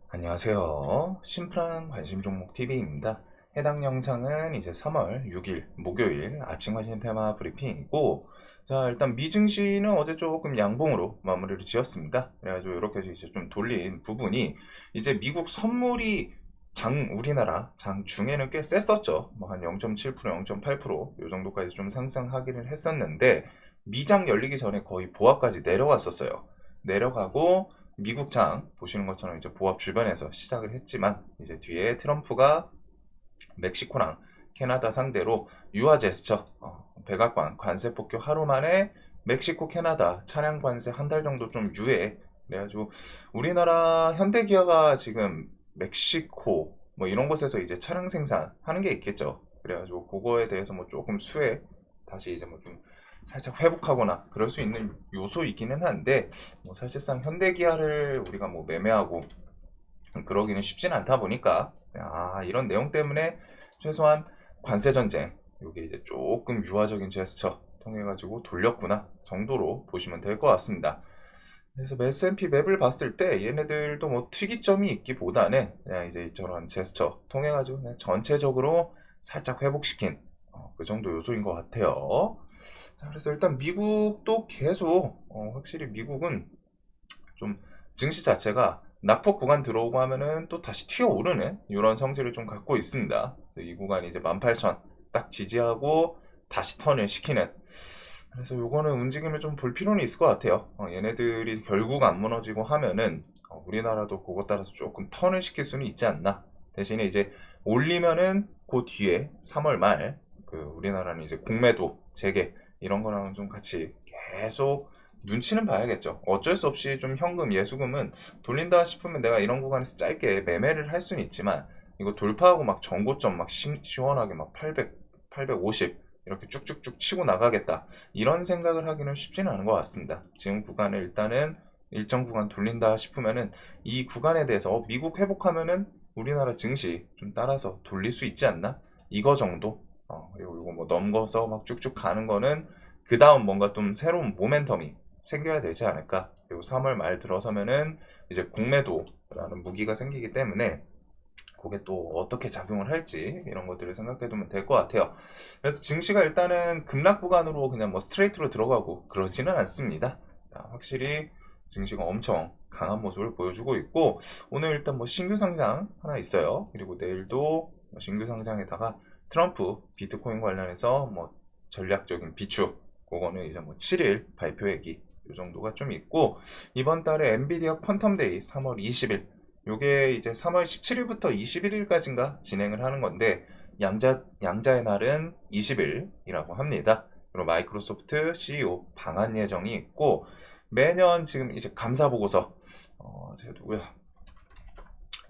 안녕하세요. 심플한 관심 종목 TV입니다. 해당 영상은 이제 3월 6일 목요일 아침 관심 테마 브리핑이고, 자, 일단 미증시는 어제 조금 양봉으로 마무리를 지었습니다. 그래가지고 이렇게 이제 좀 돌린 부분이 이제 미국 선물이 우리나라 장 중에는 꽤 셌었죠. 뭐 한 0.7%, 0.8%요 정도까지 좀 상승하기는 했었는데, 미장 열리기 전에 거의 보합까지 내려왔었어요. 내려가고 미국 장 보시는 것처럼 이제 보합 주변에서 시작을 했지만, 이제 뒤에 트럼프가 멕시코랑 캐나다 상대로 유화 제스처, 백악관 관세 폭격 하루 만에 멕시코 캐나다 차량 관세 한 달 정도 좀 유예. 그래가지고 우리나라 현대기아가 지금 멕시코 뭐 이런 곳에서 이제 차량 생산하는 게 있겠죠. 그래가지고 그거에 대해서 뭐 조금 수혜 다시 이제 뭐 좀 살짝 회복하거나 그럴 수 있는 요소이기는 한데, 뭐 사실상 현대기아를 우리가 뭐 매매하고 그러기는 쉽지는 않다 보니까, 이런 내용 때문에 최소한 관세 전쟁 요게 이제 조금 유화적인 제스처 통해 가지고 돌렸구나 정도로 보시면 될 것 같습니다. 그래서 S&P 맵을 봤을 때 얘네들도 뭐 특이점이 있기보다는 그냥 이제 저런 제스처 통해 가지고 그냥 전체적으로 살짝 회복시킨 그 정도 요소인 것 같아요. 자, 그래서 일단 미국도 계속 확실히 미국은 좀 증시 자체가 낙폭 구간 들어오고 하면은 또 다시 튀어오르는 이런 성질을 좀 갖고 있습니다. 이 구간이 이제 18,000 딱 지지하고 다시 턴을 시키는. 그래서 요거는 움직임을 좀 볼 필요는 있을 것 같아요. 얘네들이 결국 안 무너지고 하면은 우리나라도 그것 따라서 조금 턴을 시킬 수는 있지 않나. 대신에 이제 올리면은 그 뒤에 3월 말 그 우리나라는 이제 공매도 재개 이런 거랑 좀 같이 계속 눈치는 봐야겠죠. 어쩔 수 없이 좀 현금, 예수금은 돌린다 싶으면 내가 이런 구간에서 짧게 매매를 할 수는 있지만, 이거 돌파하고 막 전고점 막 시원하게 막 800, 850 이렇게 쭉쭉쭉 치고 나가겠다, 이런 생각을 하기는 쉽지는 않은 것 같습니다. 지금 구간을 일단은 일정 구간 돌린다 싶으면은 이 구간에 대해서 미국 회복하면은 우리나라 증시 좀 따라서 돌릴 수 있지 않나? 이거 정도. 그리고 이거 뭐 넘겨서 막 쭉쭉 가는 거는 그 다음 뭔가 좀 새로운 모멘텀이 생겨야 되지 않을까. 그리고 3월 말 들어서면은 이제 공매도라는 무기가 생기기 때문에 그게 또 어떻게 작용을 할지 이런 것들을 생각해 두면 될 것 같아요. 그래서 증시가 일단은 급락 구간으로 그냥 뭐 스트레이트로 들어가고 그러지는 않습니다. 자, 확실히 증시가 엄청 강한 모습을 보여주고 있고, 오늘 일단 뭐 신규 상장 하나 있어요. 그리고 내일도 뭐 신규 상장에다가 트럼프 비트코인 관련해서 뭐 전략적인 비축, 그거는 이제 뭐 7일 발표 얘기 이 정도가 좀 있고, 이번 달에 엔비디아 퀀텀 데이 3월 20일, 요게 이제 3월 17일부터 21일까지인가 진행을 하는 건데, 양자의 날은 20일이라고 합니다. 그리고 마이크로소프트 CEO 방한 예정이 있고, 매년 지금 이제 감사 보고서 제가 누구야,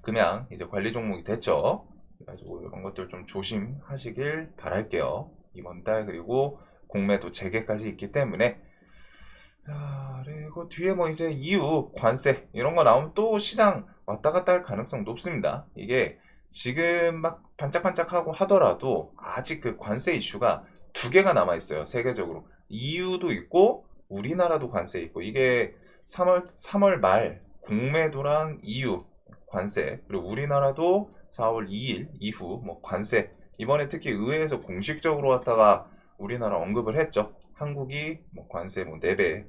금양 이제 관리 종목이 됐죠. 그래가지고 이런 것들 좀 조심하시길 바랄게요. 이번 달. 그리고 공매도 재개까지 있기 때문에. 자, 그리고 뒤에 뭐 이제 EU 관세 이런 거 나오면 또 시장 왔다 갔다 할 가능성 높습니다. 이게 지금 막 반짝반짝하고 하더라도 아직 그 관세 이슈가 두 개가 남아 있어요. 세계적으로. EU도 있고 우리나라도 관세 있고, 이게 3월 말 공매도랑 EU 관세, 그리고 우리나라도 4월 2일 이후 뭐 관세, 이번에 특히 의회에서 공식적으로 왔다가 우리나라 언급을 했죠. 한국이 뭐 관세 뭐 4배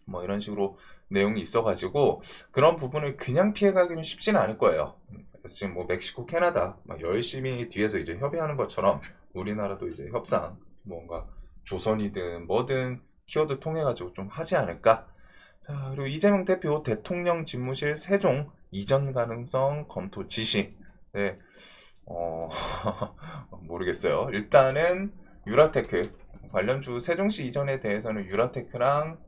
뭐 이런 식으로 내용이 있어가지고 그런 부분을 그냥 피해가기는 쉽지는 않을 거예요. 그래서 지금 뭐 멕시코, 캐나다 막 열심히 뒤에서 이제 협의하는 것처럼 우리나라도 이제 협상 뭔가 조선이든 뭐든 키워드 통해 가지고 좀 하지 않을까. 자, 그리고 이재명 대표 대통령 집무실 세종 이전 가능성 검토 지시. 네, 어, 모르겠어요. 일단은 유라테크 관련주 세종시 이전에 대해서는 유라테크랑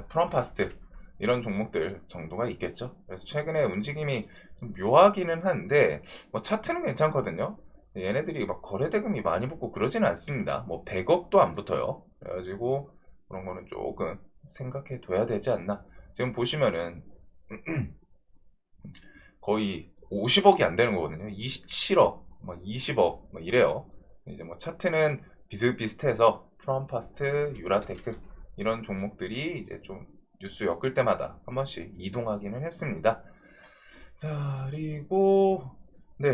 프롬파스트 이런 종목들 정도가 있겠죠. 그래서 최근에 움직임이 좀 묘하기는 한데, 뭐 차트는 괜찮거든요. 얘네들이 막 거래대금이 많이 붙고 그러지는 않습니다. 뭐 100억도 안 붙어요. 그래가지고 그런 거는 조금 생각해 둬야 되지 않나. 지금 보시면은 거의 50억이 안 되는 거거든요. 27억, 뭐 20억, 뭐 이래요. 이제 뭐 차트는 비슷비슷해서 프롬파스트, 유라테크 이런 종목들이 이제 좀 뉴스 엮을 때마다 한 번씩 이동하기는 했습니다. 자, 그리고 네.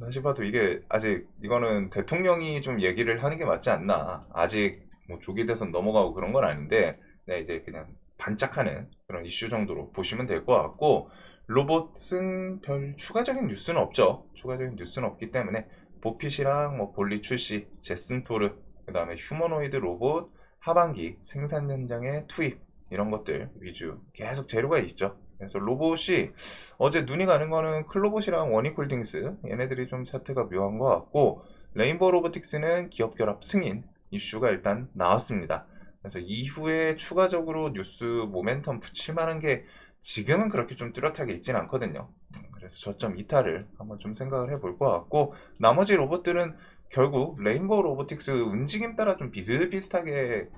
다시 봐도 이게 아직 이거는 대통령이 좀 얘기를 하는 게 맞지 않나. 아직 뭐 조기 대선 넘어가고 그런 건 아닌데, 네, 이제 그냥 반짝하는 그런 이슈 정도로 보시면 될 것 같고, 로봇은 별 추가적인 뉴스는 없죠. 추가적인 뉴스는 없기 때문에 보핏이랑 뭐 볼리 출시, 제슨토르, 그 다음에 휴머노이드 로봇 하반기 생산 현장의 투입 이런 것들 위주 계속 재료가 있죠. 그래서 로봇이 어제 눈이 가는 거는 클로봇이랑 원익홀딩스 얘네들이 좀 차트가 묘한 것 같고, 레인보우 로보틱스는 기업 결합 승인 이슈가 일단 나왔습니다. 그래서 이후에 추가적으로 뉴스 모멘텀 붙일 만한 게 지금은 그렇게 좀 뚜렷하게 있진 않거든요. 그래서 저점 이탈을 한번 좀 생각을 해볼 것 같고, 나머지 로봇들은 결국 레인보우 로보틱스 움직임 따라 좀 비슷비슷하게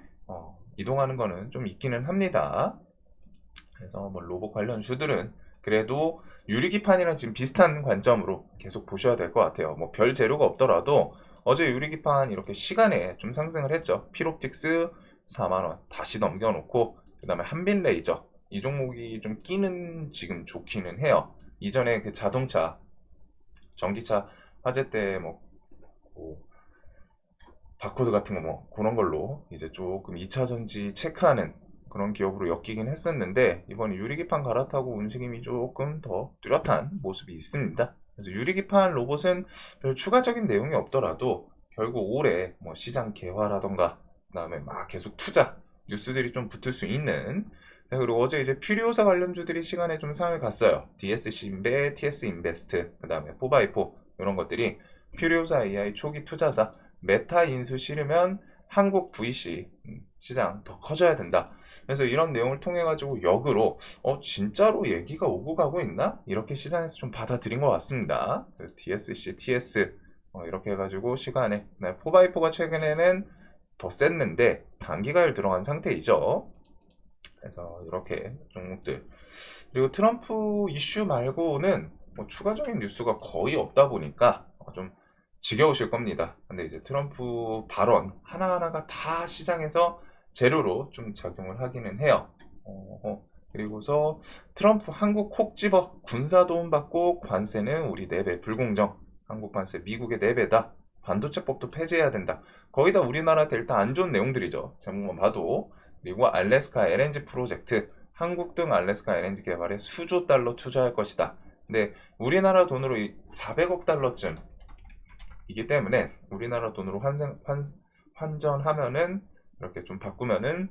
이동하는 거는 좀 있기는 합니다. 그래서 뭐 로봇 관련 슈들은 그래도 유리기판이랑 지금 비슷한 관점으로 계속 보셔야 될 것 같아요. 뭐 별 재료가 없더라도 어제 유리기판 이렇게 시간에 좀 상승을 했죠. 필옵틱스 4만원 다시 넘겨놓고, 그 다음에 한빛레이저 이 종목이 좀 끼는 지금 좋기는 해요. 이전에 그 자동차 전기차 화재 때뭐 바코드 같은 거 뭐 그런 걸로 이제 조금 2차 전지 체크하는 그런 기업으로 엮이긴 했었는데, 이번에 유리기판 갈아타고 움직임이 조금 더 뚜렷한 모습이 있습니다. 그래서 유리기판 로봇은 별 추가적인 내용이 없더라도 결국 올해 뭐 시장 개화라던가 그다음에 막 계속 투자 뉴스들이 좀 붙을 수 있는. 그리고 어제 이제 퓨리오사 관련주들이 시간에 좀 상을 갔어요. DSC 인베, TS 인베스트, 그다음에 4x4 이런 것들이 퓨리오사 AI 초기 투자사 메타 인수 실으면 한국 VC 시장 더 커져야 된다. 그래서 이런 내용을 통해 가지고 역으로 진짜로 얘기가 오고 가고 있나? 이렇게 시장에서 좀 받아들인 것 같습니다. DSC, TS 이렇게 해가지고 시간에 4x4가 최근에는 더 셌는데 단기가율 들어간 상태이죠. 그래서 이렇게 종목들. 그리고 트럼프 이슈 말고는 뭐 추가적인 뉴스가 거의 없다 보니까 좀 지겨우실 겁니다. 근데 이제 트럼프 발언 하나하나가 다 시장에서 재료로 좀 작용을 하기는 해요. 그리고서 트럼프 한국 콕 집어 군사 도움 받고 관세는 우리 4배 불공정. 한국 관세 미국의 4배다. 반도체법도 폐지해야 된다. 거의 다 우리나라한테 일단 안 좋은 내용들이죠. 제목만 봐도. 그리고 알래스카 LNG 프로젝트, 한국 등 알래스카 LNG 개발에 수조 달러 투자할 것이다. 근데 우리나라 돈으로 400억 달러쯤 이기 때문에 우리나라 돈으로 환전하면은 이렇게 좀 바꾸면은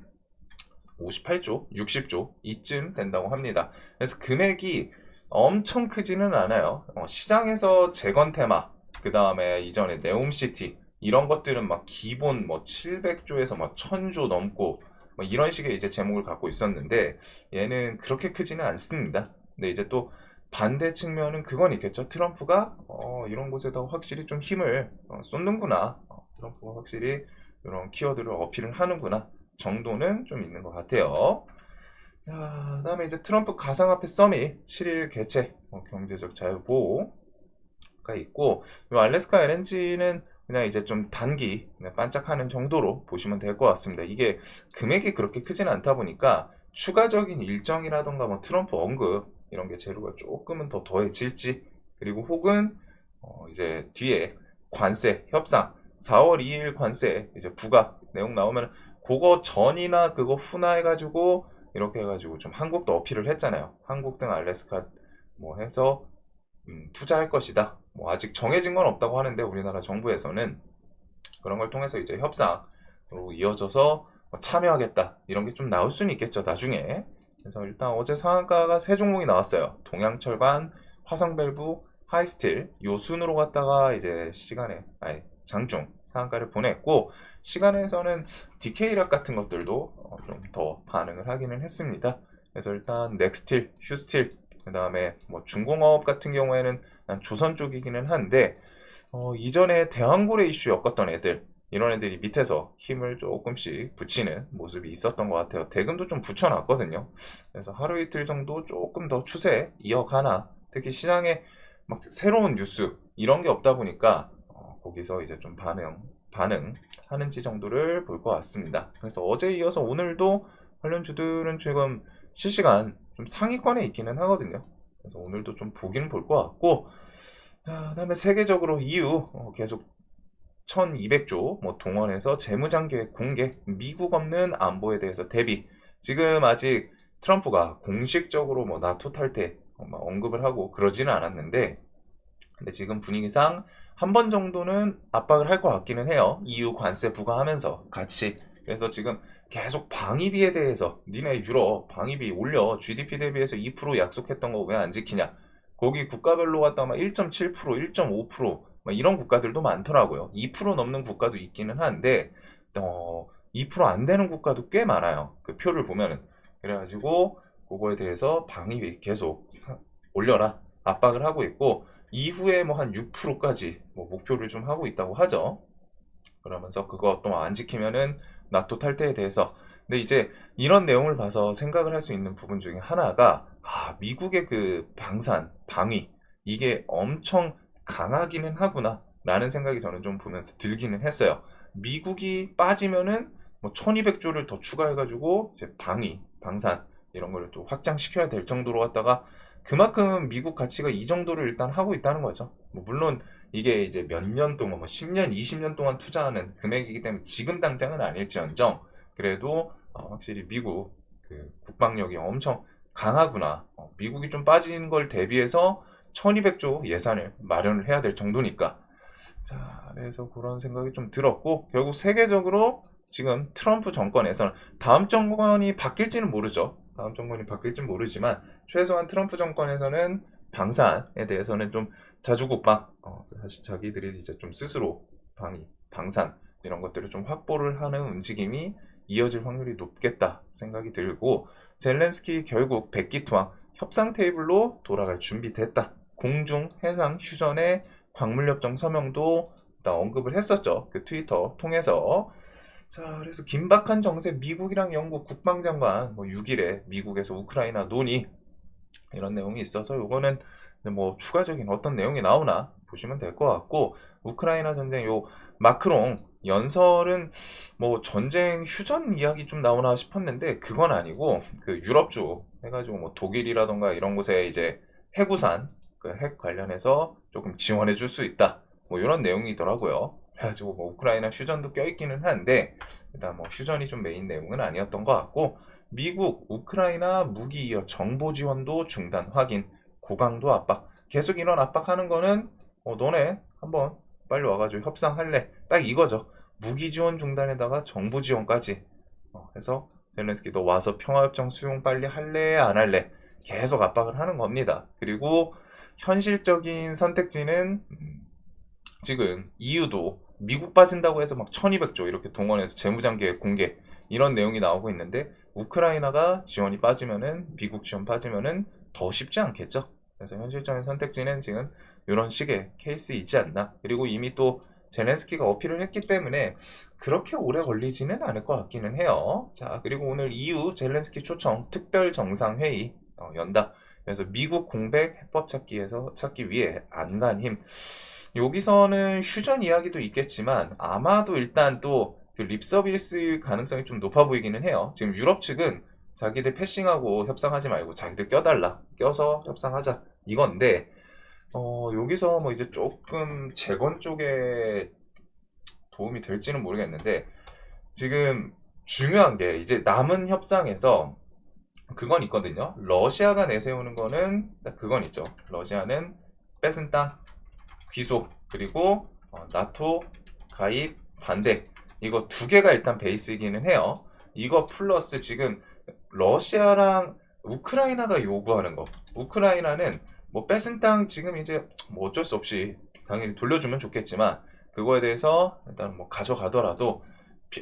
58조, 60조 이쯤 된다고 합니다. 그래서 금액이 엄청 크지는 않아요. 시장에서 재건 테마, 그 다음에 이전에 네옴시티 이런 것들은 막 기본 뭐 700조에서 막 1000조 넘고 뭐 이런 식의 이제 제목을 갖고 있었는데, 얘는 그렇게 크지는 않습니다. 근데 이제 또 반대 측면은 그건 있겠죠. 트럼프가 이런 곳에다 확실히 좀 힘을 쏟는구나. 트럼프가 확실히 이런 키워드를 어필을 하는구나 정도는 좀 있는 것 같아요. 자, 그다음에 이제 트럼프 가상화폐 서밋 7일 개최, 경제적 자유보호가 있고, 이 알래스카 LNG는 그냥 이제 좀 단기 그냥 반짝하는 정도로 보시면 될 것 같습니다. 이게 금액이 그렇게 크지는 않다 보니까 추가적인 일정이라던가 뭐 트럼프 언급 이런 게 재료가 조금은 더 더해질지, 그리고 혹은 이제 뒤에 관세 협상 4월 2일 관세 이제 부과 내용 나오면 그거 전이나 그거 후나 해가지고 이렇게 해가지고 좀 한국도 어필을 했잖아요. 한국 등 알래스카 뭐 해서 투자할 것이다. 뭐 아직 정해진 건 없다고 하는데 우리나라 정부에서는 그런 걸 통해서 이제 협상으로 이어져서 참여하겠다 이런 게 좀 나올 수는 있겠죠, 나중에. 그래서 일단 어제 상한가가 세 종목이 나왔어요. 동양철관, 화성밸브, 하이스틸 요 순으로 갔다가 이제 시간에 장중 상한가를 보냈고, 시간에서는 디케이락 같은 것들도 좀 더 반응을 하기는 했습니다. 그래서 일단 넥스틸, 휴스틸, 그 다음에 뭐 중공업 같은 경우에는 조선 쪽이기는 한데 이전에 대왕고래 이슈 엮었던 애들, 이런 애들이 밑에서 힘을 조금씩 붙이는 모습이 있었던 것 같아요. 대금도 좀 붙여놨거든요. 그래서 하루 이틀 정도 조금 더 추세 이어가나, 특히 시장에 막 새로운 뉴스 이런 게 없다 보니까 거기서 이제 좀 반응하는지 정도를 볼 것 같습니다. 그래서 어제 이어서 오늘도 관련주들은 지금 실시간 좀 상위권에 있기는 하거든요. 그래서 오늘도 좀 보긴 볼 것 같고, 자, 그다음에 세계적으로 EU 계속 1200조 뭐 동원해서 재무장계획 공개, 미국 없는 안보에 대해서 대비. 지금 아직 트럼프가 공식적으로 뭐 나토 탈퇴 언급을 하고 그러지는 않았는데, 근데 지금 분위기상 한 번 정도는 압박을 할 것 같기는 해요. EU 관세 부과하면서 같이. 그래서 지금 계속 방위비에 대해서 니네 유럽 방위비 올려 GDP 대비해서 2% 약속했던 거 왜 안 지키냐. 거기 국가별로 갖다가 1.7%, 1.5% 이런 국가들도 많더라고요. 2% 넘는 국가도 있기는 한데 2%안 되는 국가도 꽤 많아요. 그 표를 보면은. 그래가지고 그거에 대해서 방위비 계속 올려라 압박을 하고 있고, 이후에 뭐 한 6%까지 뭐 목표를 좀 하고 있다고 하죠. 그러면서 그거 또 안 지키면은 나토 탈퇴에 대해서. 근데 이제 이런 내용을 봐서 생각을 할 수 있는 부분 중에 하나가, 미국의 그 방산, 방위 이게 엄청 강하기는 하구나 라는 생각이 저는 좀 보면서 들기는 했어요. 미국이 빠지면은 뭐 1200조를 더 추가해가지고 이제 방위, 방산 이런 거를 또 확장시켜야 될 정도로 갔다가, 그만큼 미국 가치가 이 정도를 일단 하고 있다는 거죠. 뭐 물론 이게 이제 몇 년 동안 뭐 10년, 20년 동안 투자하는 금액이기 때문에 지금 당장은 아닐지언정, 그래도 확실히 미국 그 국방력이 엄청 강하구나. 미국이 좀 빠진 걸 대비해서 1200조 예산을 마련을 해야 될 정도니까. 자, 그래서 그런 생각이 좀 들었고, 결국 세계적으로 지금 트럼프 정권에서는 다음 정권이 바뀔지는 모르죠. 다음 정권이 바뀔지는 모르지만 최소한 트럼프 정권에서는 방산에 대해서는 좀 자주국방, 사실 자기들이 이제 좀 스스로 방산 이런 것들을 좀 확보를 하는 움직임이 이어질 확률이 높겠다 생각이 들고, 젤렌스키 결국 백기투항 협상 테이블로 돌아갈 준비 됐다. 공중 해상 휴전의 광물협정 서명도 일단 언급을 했었죠. 그 트위터 통해서. 자, 그래서 긴박한 정세, 미국이랑 영국 국방장관 뭐 6일에 미국에서 우크라이나 논의 이런 내용이 있어서 요거는 뭐 추가적인 어떤 내용이 나오나 보시면 될 것 같고, 우크라이나 전쟁 요 마크롱 연설은 뭐 전쟁 휴전 이야기 좀 나오나 싶었는데 그건 아니고, 그 유럽 쪽 해가지고 뭐 독일이라던가 이런 곳에 이제 해구산 그 핵 관련해서 조금 지원해 줄 수 있다 뭐 이런 내용이더라고요. 그래가지고 뭐 우크라이나 휴전도 껴있기는 한데 일단 뭐 휴전이 좀 메인 내용은 아니었던 것 같고, 미국 우크라이나 무기 이어 정보 지원도 중단 확인, 고강도 압박. 계속 이런 압박하는 거는 너네 한번 빨리 와가지고 협상할래, 딱 이거죠. 무기 지원 중단에다가 정보 지원까지. 해서 젤렌스키 너 와서 평화협정 수용 빨리 할래 안 할래 계속 압박을 하는 겁니다. 그리고 현실적인 선택지는 지금 EU도 미국 빠진다고 해서 막 1200조 이렇게 동원해서 재무장계획 공개 이런 내용이 나오고 있는데, 우크라이나가 지원이 빠지면은, 미국 지원 빠지면은 더 쉽지 않겠죠. 그래서 현실적인 선택지는 지금 이런 식의 케이스이지 않나. 그리고 이미 또 젤렌스키가 어필을 했기 때문에 그렇게 오래 걸리지는 않을 것 같기는 해요. 자, 그리고 오늘 EU 젤렌스키 초청 특별 정상회의 연다. 그래서 미국 공백 해법 찾기 위해 안간 힘. 여기서는 휴전 이야기도 있겠지만 아마도 일단 또 그 립서비스일 가능성이 좀 높아 보이기는 해요. 지금 유럽 측은 자기들 패싱하고 협상하지 말고 자기들 껴달라, 껴서 협상하자 이건데, 여기서 뭐 이제 조금 재건 쪽에 도움이 될지는 모르겠는데, 지금 중요한 게 이제 남은 협상에서 그건 있거든요. 러시아가 내세우는 거는 딱 그건 있죠. 러시아는 뺏은 땅, 귀속, 그리고 나토 가입 반대, 이거 두 개가 일단 베이스이기는 해요. 이거 플러스 지금 러시아랑 우크라이나가 요구하는 거, 우크라이나는 뭐 뺏은 땅 지금 이제 뭐 어쩔 수 없이 당연히 돌려주면 좋겠지만 그거에 대해서 일단 뭐 가져가더라도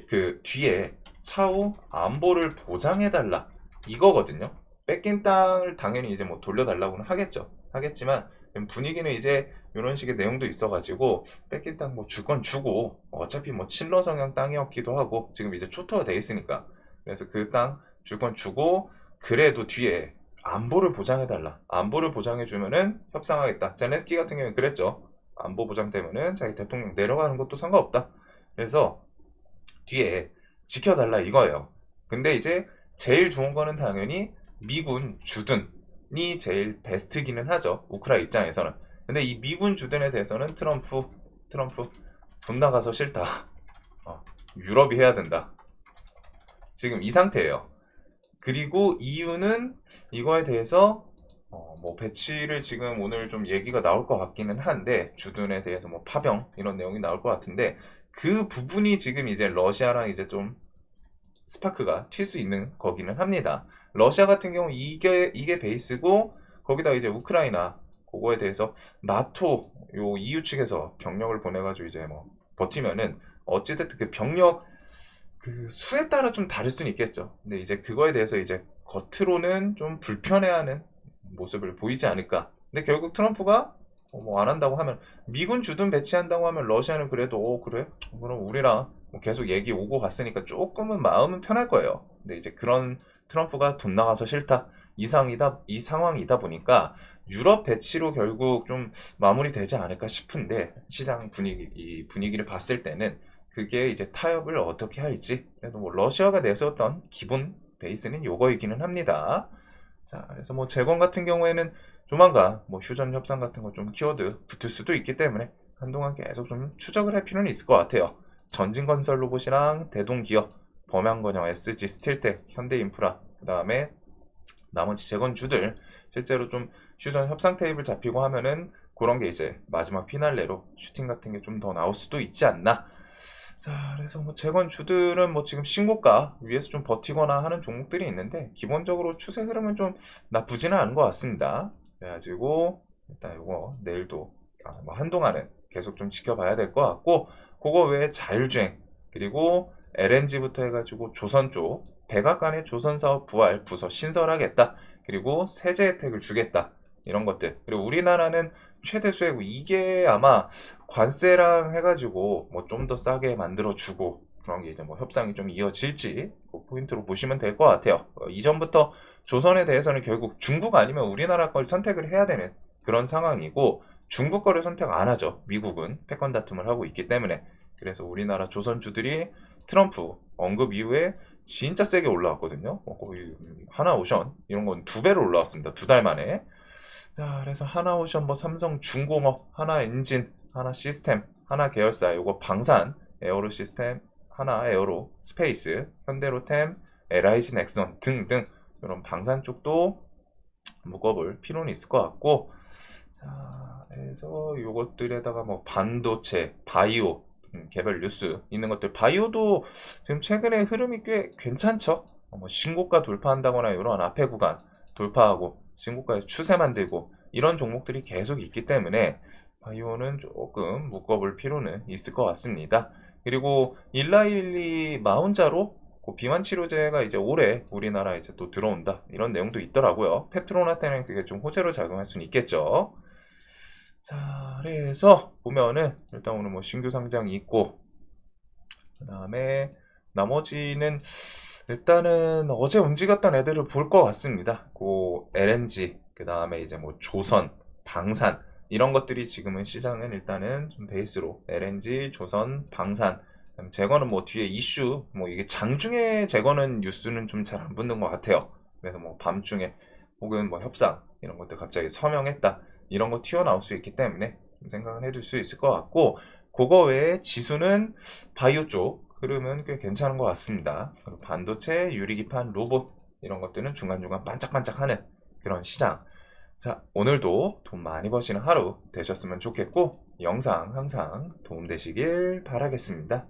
그 뒤에 차후 안보를 보장해달라 이거거든요. 뺏긴 땅을 당연히 이제 뭐 돌려달라고는 하겠지만 분위기는 이제 이런 식의 내용도 있어가지고, 뺏긴 땅 뭐 주건 주고 어차피 뭐 친러 성향 땅이었기도 하고 지금 이제 초토화 돼 있으니까, 그래서 그 땅 주건 주고 그래도 뒤에 안보를 보장해달라, 안보를 보장해주면은 협상하겠다. 젤렌스키 같은 경우는 그랬죠. 안보 보장 때문에 자기 대통령 내려가는 것도 상관없다. 그래서 뒤에 지켜달라 이거예요. 근데 이제 제일 좋은 거는 당연히 미군 주둔, 미군이 제일 베스트기는 하죠. 우크라이나 입장에서는. 근데 이 미군 주둔에 대해서는 트럼프 돈 나가서 싫다. 유럽이 해야 된다. 지금 이 상태예요. 그리고 EU는 이거에 대해서 뭐 배치를 지금 오늘 좀 얘기가 나올 것 같기는 한데, 주둔에 대해서 뭐 파병 이런 내용이 나올 것 같은데, 그 부분이 지금 이제 러시아랑 이제 좀 스파크가 튈 수 있는 거기는 합니다. 러시아 같은 경우 이게 베이스고, 거기다 이제 우크라이나 그거에 대해서 나토 요 EU 측에서 병력을 보내가지고 이제 뭐 버티면은 어찌됐든 그 병력 그 수에 따라 좀 다를 수는 있겠죠. 근데 이제 그거에 대해서 이제 겉으로는 좀 불편해하는 모습을 보이지 않을까. 근데 결국 트럼프가 뭐 안 한다고 하면, 미군 주둔 배치한다고 하면 러시아는 그래도 그래? 그럼 우리랑 뭐 계속 얘기 오고 갔으니까 조금은 마음은 편할 거예요. 근데 이제 그런 트럼프가 돈 나가서 싫다. 이 상황이다 보니까 유럽 배치로 결국 좀 마무리되지 않을까 싶은데, 시장 분위기를 봤을 때는 그게 이제 타협을 어떻게 할지, 그래도 뭐 러시아가 내세웠던 기본 베이스는 요거이기는 합니다. 자, 그래서 뭐 재건 같은 경우에는 조만간 뭐 휴전 협상 같은 거 좀 키워드 붙을 수도 있기 때문에 한동안 계속 좀 추적을 할 필요는 있을 것 같아요. 전진건설 로봇이랑 대동기업, 범양건영, SG 스틸텍, 현대인프라, 그 다음에 나머지 재건주들 실제로 좀 휴전 협상 테이블 잡히고 하면은 그런 게 이제 마지막 피날레로 슈팅 같은 게 좀 더 나올 수도 있지 않나. 자, 그래서 뭐 재건주들은 뭐 지금 신고가 위에서 좀 버티거나 하는 종목들이 있는데, 기본적으로 추세 흐름은 좀 나쁘지는 않은 것 같습니다. 그래가지고 일단 이거 내일도 뭐 한동안은 계속 좀 지켜봐야 될 것 같고, 그거 외에 자율주행, 그리고 LNG부터 해가지고 조선 쪽 백악관의 조선사업 부활 부서 신설하겠다, 그리고 세제 혜택을 주겠다, 이런 것들. 그리고 우리나라는 최대 수혜고, 이게 아마 관세랑 해가지고 뭐 좀 더 싸게 만들어주고 그런 게 이제 뭐 협상이 좀 이어질지 그 포인트로 보시면 될 것 같아요. 이전부터 조선에 대해서는 결국 중국 아니면 우리나라 걸 선택을 해야 되는 그런 상황이고, 중국 거를 선택 안 하죠. 미국은 패권 다툼을 하고 있기 때문에. 그래서 우리나라 조선주들이 트럼프 언급 이후에 진짜 세게 올라왔거든요. 거의 하나오션 이런 건 2배로 올라왔습니다. 2달 만에. 자, 그래서 하나오션, 뭐 삼성중공업, 하나엔진, 하나시스템, 하나계열사, 요거 방산, 에어로 시스템, 하나에어로, 스페이스, 현대로템, LIG 넥슨 등등 이런 방산 쪽도 묶어볼 필요는 있을 것 같고, 자, 그래서 요것들에다가 뭐 반도체, 바이오 개별 뉴스 있는 것들, 바이오도 지금 최근에 흐름이 꽤 괜찮죠. 뭐 신고가 돌파한다거나 이런 앞에 구간 돌파하고 신고가에서 추세 만들고 이런 종목들이 계속 있기 때문에 바이오는 조금 묶어볼 필요는 있을 것 같습니다. 그리고 1412 마운자로 그 비만 치료제가 이제 올해 우리나라에 이제 또 들어온다, 이런 내용도 있더라고요. 펩트론한테는 그게 좀 호재로 작용할 수는 있겠죠. 자, 그래서 보면은 일단 오늘 뭐 신규 상장이 있고, 그 다음에 나머지는 일단은 어제 움직였던 애들을 볼 것 같습니다. 그 LNG, 그 다음에 이제 뭐 조선, 방산 이런 것들이 지금은 시장은 일단은 좀 베이스로 LNG, 조선, 방산. 재거는 뭐 뒤에 이슈, 뭐 이게 장중에 재거는 뉴스는 좀 잘 안 붙는 것 같아요. 그래서 뭐 밤중에 혹은 뭐 협상 이런 것들 갑자기 서명했다, 이런 거 튀어나올 수 있기 때문에 좀 생각을 해둘 수 있을 것 같고, 그거 외에 지수는 바이오 쪽 흐름은 꽤 괜찮은 것 같습니다. 그리고 반도체, 유리기판, 로봇 이런 것들은 중간중간 반짝반짝하는 그런 시장. 자, 오늘도 돈 많이 버시는 하루 되셨으면 좋겠고, 영상 항상 도움되시길 바라겠습니다.